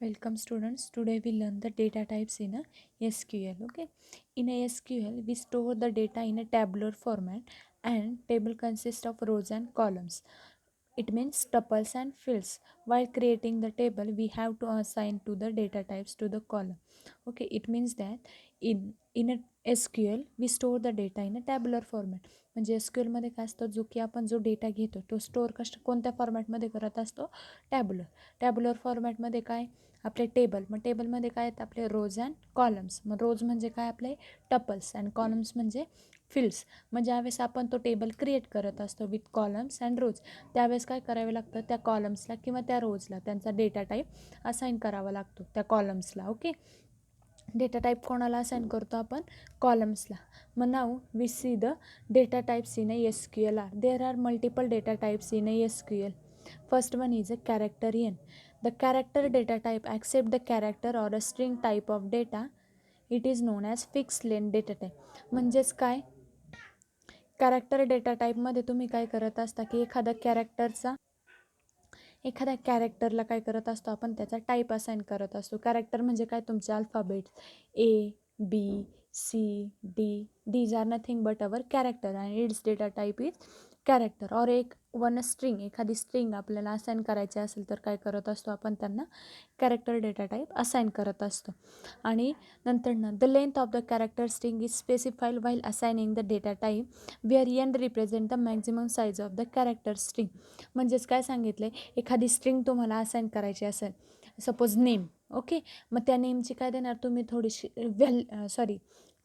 Welcome students. Today we learn the data types in a SQL. Okay. In a SQL, we store the data in a tabular format and table consists of rows and columns. It means tuples and fields. While creating the table, we have to assign to the data types to the column. Okay, it means that in a SQL we store the data in a tabular format. म्हणजे SQL मध्ये काय असतं, जो की आपण जो data घेतो तो स्टोअर कोणत्या फॉर्मॅटमध्ये करत असतो, टॅब्युलर फॉर्मॅटमध्ये. काय आपले टेबल, मग टेबलमध्ये काय आहेत आपले रोज अँड कॉलम्स. मग रोज म्हणजे काय आपले टपल्स अँड कॉलम्स म्हणजे फिल्ड्स. मग ज्यावेळेस आपण तो टेबल क्रिएट करत असतो विथ कॉलम्स अँड रोज, त्यावेळेस काय करावे लागतं, त्या कॉलम्सला किंवा त्या रोजला त्यांचा डेटा टाईप असाइन करावा लागतो त्या कॉलम्सला. ओके, डेटा टाईप कोणाला असाइन करतो आपण, कॉलम्सला. मग now we see the data types in a SQL are there are multiple data types in a SQL. First one is a character n. The character data type accept the character or a string type of data. It is known as fixed length data type. म्हणजेच काय, character data टाईपमध्ये तुम्ही काय करत असता की एखाद्या कॅरेक्टरला काय करत असतो आपण, त्याचा टाईप असाइन करत असतो. कॅरेक्टर म्हणजे काय, तुमचे alphabets ABCD, these are nothing but our character and its data type is character. और एक वन स्ट्रिंग, एखादी स्ट्रिंग आपल्याला असाइन करायची असेल तर काय करत असतो आपण, त्यांना कॅरेक्टर डेटा टाईप असाइन करत असतो. आणि नंतर the length of the character string is specified while assigning the data type where n represent the maximum size of the character string. म्हणजेच काय सांगितलं, एखादी स्ट्रिंग तुम्हाला असाइन करायची असेल, सपोज नेम. ओके, मग त्या नेमची काय देणार तुम्ही, थोडीशी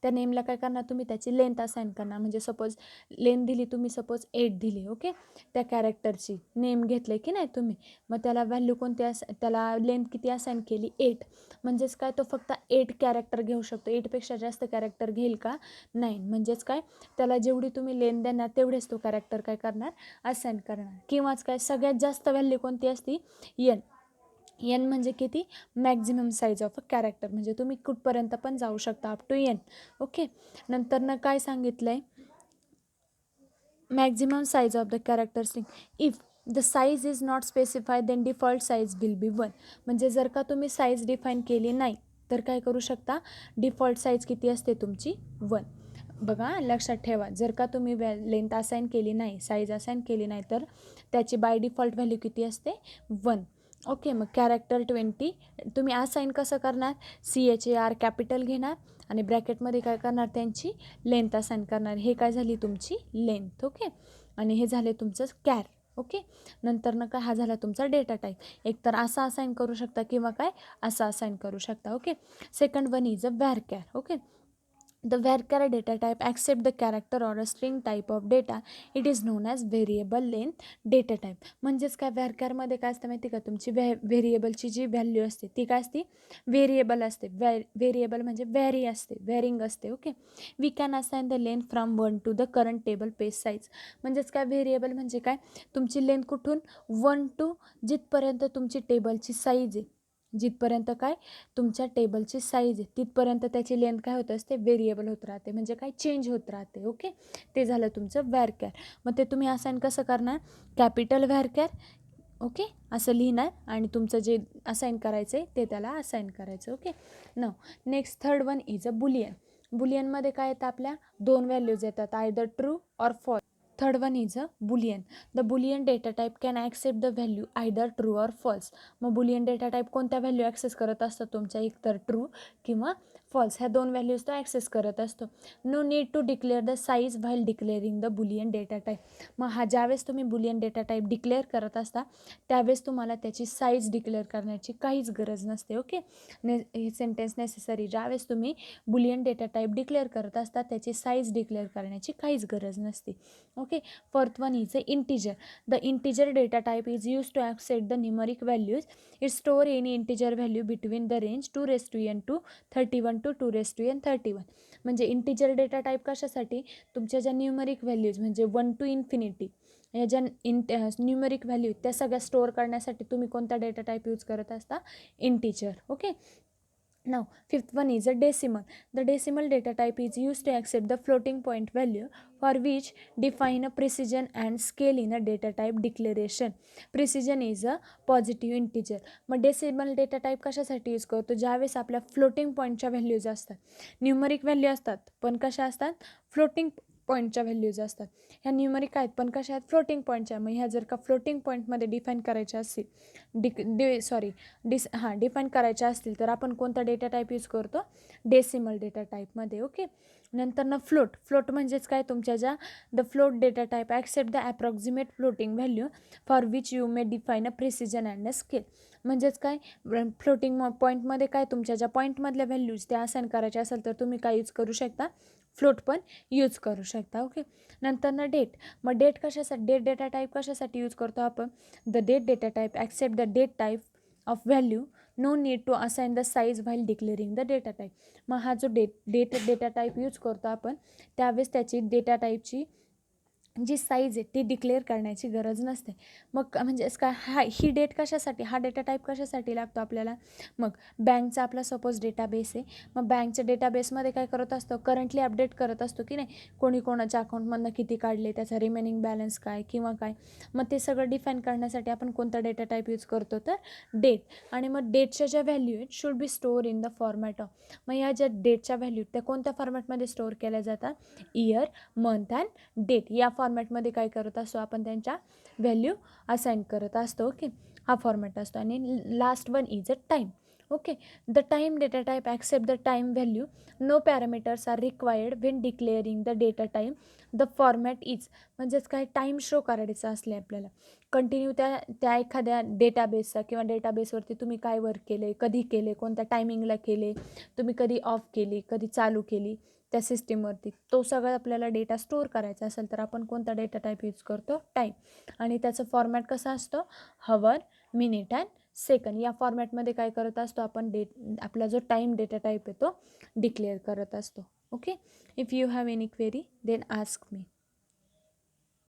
त्या नेमला काय करणार तुम्ही, त्याची लेंथ असाइन करणार. म्हणजे सपोज लेंथ दिली तुम्ही, सपोज 8 दिली. ओके, त्या कॅरेक्टरची नेम घेतले की नाही तुम्ही, मग त्याला व्हॅल्यू कोणती त्याला लेंथ किती असाइन केली, 8. म्हणजेच काय, तो फक्त 8 कॅरेक्टर घेऊ शकतो. 8पेक्षा जास्त कॅरेक्टर घेईल का, नाही. म्हणजेच काय, त्याला जेवढी तुम्ही लेंथ देणार तेवढेच तो कॅरेक्टर काय करणार, असाइन करणार. किंवाच काय, सगळ्यात जास्त व्हॅल्यू कोणती असती, एन म्हणजे किती, maximum size of a character. म्हणजे तुम्ही कुठपर्यंत पण जाऊ शकता, अप टू एन. ओके, नंतर काय सांगितलं आहे, maximum size of the character string. If the size is not specified then default size will be 1. म्हणजे जर का तुम्ही साईज डिफाईन केली नाही तर काय करू शकता, डिफॉल्ट साईज किती असते तुमची, 1. बघा, लक्षात ठेवा, जर का तुम्ही लेंथ असाइन केली नाही, साईज असाइन केली नाही, तर त्याची बाय डिफॉल्ट व्हॅल्यू किती असते, 1. ओके, मग कॅरेक्टर 20 तुम्ही असाइन कसं करणार, CHAR कॅपिटल घेणार आणि ब्रॅकेटमध्ये काय करणार, त्यांची लेंथ असाइन करणार. हे काय झाली तुमची लेंथ. ओके, आणि हे झाले तुमचं कॅर. ओके, नंतर काय, हा झाला तुमचा डेटा टाईप. एकतर असा असाइन करू शकता किंवा काय असा असाइन करू शकता. Okay, second one is a varchar. Okay, the varchar data type accept the character or a string type of data. It is known as variable length data type. म्हणजेच काय, व्हॅरकॅरमध्ये काय असतं माहिती का, तुमची व्हेरिएबलची जी व्हॅल्यू असते ती काय असते, व्हेरिएबल असते. व्हेरिएबल म्हणजे व्हॅरी असते, व्हॅरिंग असते. Okay, we can assign the length from 1 to the current table page size. म्हणजेच काय, व्हेरिएबल म्हणजे काय, तुमची लेंथ कुठून 1 टू जिथपर्यंत तुमची टेबलची साईज आहे, जिथपर्यंत काय तुमच्या टेबलची साईज आहे तिथपर्यंत त्याची लेंथ काय होत असते, व्हेरिएबल होत राहते. म्हणजे काय, चेंज होत राहते. ओके, ते झालं तुमचं व्हॅरकॅर. मग ते तुम्ही असाइन कसं करणार, कॅपिटल व्हॅरकॅर. ओके, असं लिहिणार आणि तुमचं जे असाइन करायचं आहे ते त्याला असाइन करायचं. Okay, next third one is a boolean. बुलियनमध्ये काय येतं, आपल्या 2 व्हॅल्यूज येतात, either true or false. Third one is a boolean. The boolean data type can accept the value either true or false. मग बुलियन डेटा टाईप कोणत्या value access करत असतो तुमच्या, एकतर ट्रू किंवा फॉल्स. ह्या 2 व्हॅल्यूज तो ॲक्सेस करत असतो. No need to declare the size while declaring the boolean data type. मग ज्यावेळेस तुम्ही बुलियन डेटा टाईप डिक्लेअर करत असता त्यावेळेस तुम्हाला त्याची साईज डिक्लेअर करण्याची काहीच गरज नसते. ओके, हे सेंटेन्स नेसेसरी, ज्यावेळेस तुम्ही बुलियन डेटा टाईप डिक्लेअर करत असता त्याची साईज डिक्लेअर करण्याची काहीच गरज नसते. Okay, fourth one is a integer. The integer data type is used to accept the numeric values. It store any integer value between the range 2 raised to n to 31 to 2 raised to n 31. म्हणजे integer data type कशासाठी, तुमच्या ज्या numeric values म्हणजे 1 to infinity या ज्या numeric value त्या सगळ्या store करण्यासाठी तुम्ही कोणता डेटा टाईप यूज करत असता, integer. Okay, Now, fifth one is a decimal. The decimal data type is used to accept the floating point value for which define a precision and scale in a data type declaration. Precision is a positive integer. मग decimal data type कशासाठी use करतो? ज्यावेळेस आपल्या floating पॉईंटच्या values असतात, numeric value असतात पण कशा असतात? फ्लोटिंग पॉईंटच्या व्हॅल्यूज असतात. ह्या न्यूमरिक आहेत पण कशा आहेत? फ्लोटिंग पॉईंटच्या. मग ह्या जर का फ्लोटिंग पॉईंटमध्ये डिफाईन करायच्या असतील डिफाईन करायच्या असतील तर आपण कोणता डेटा टाईप यूज करतो? डेसिमल डेटा टाईपमध्ये. ओके. नंतर फ्लोट म्हणजेच काय? तुमच्या ज्या the float data type accept the approximate floating value for which you may define a precision and a scale. म्हणजेच काय? फ्लोटिंग पॉईंटमध्ये काय तुमच्या ज्या पॉईंटमधल्या व्हॅल्यूज त्या असाइन करायच्या असेल तर तुम्ही काय यूज करू शकता? फ्लोट पण यूज करू शकता. ओके. नंतर डेट. मग डेट कशासाठी? डेट डेटा टाईप कशासाठी यूज करतो आपण? The date data type accept the date type of value, no need to assign the size while declaring the data type. मग हा जो डेट डेटा टाईप यूज करतो आपण त्यावेळेस त्याची डेटा टाईपची जी साईज आहे ती डिक्लेअर करण्याची गरज नसते. मग म्हणजेच काय? ही डेट कशासाठी? हा डेटा टाईप कशासाठी लागतो आपल्याला? मग बँकचा आपला सपोज डेटाबेस आहे. मग बँकच्या डेटाबेसमध्ये काय करत असतो? करंटली अपडेट करत असतो की नाही? कोणी कोणाच्या अकाउंटमधनं किती काढले, त्याचा रिमेनिंग बॅलन्स काय किंवा काय. मग ते सगळं डिफाईन करण्यासाठी आपण कोणता डेटा टाईप यूज करतो? तर डेट. आणि मग डेटच्या ज्या व्हॅल्यू आहेत should be store in the format of. मग ह्या ज्या डेटच्या व्हॅल्यू त्या कोणत्या फॉर्मॅटमध्ये स्टोअर केल्या जातात? इयर, मंथ अँड डेट या फॉर्मॅटमध्ये काय करत असतो आपण? त्यांच्या व्हॅल्यू असाइन करत असतो. ओके. हा फॉर्मॅट असतो. आणि last one is a time. Okay. The time data type accept the time value, no parameters are required when declaring the data time. The format is. म्हणजेच काय? टाईम शो करायचं असले आपल्याला कंटिन्यू त्या एखाद्या डेटाबेसचा किंवा डेटाबेसवरती तुम्ही काय वर्क केले, कधी केले, कोणत्या टायमिंगला केले, तुम्ही कधी ऑफ केली, कधी चालू केली त्या सिस्टीमवरती, तो सगळं आपल्याला डेटा स्टोअर करायचा असेल तर आपण कोणता डेटा टाईप यूज करतो? टाईम. आणि त्याचं फॉर्मॅट कसा असतो? हवर, मिनिट अँड सेकंड या फॉर्मॅटमध्ये काय करत असतो आपण? आपला जो टाईम डेटा टाईप आहे तो डिक्लेअर करत असतो. Okay. If you have any query then ask me.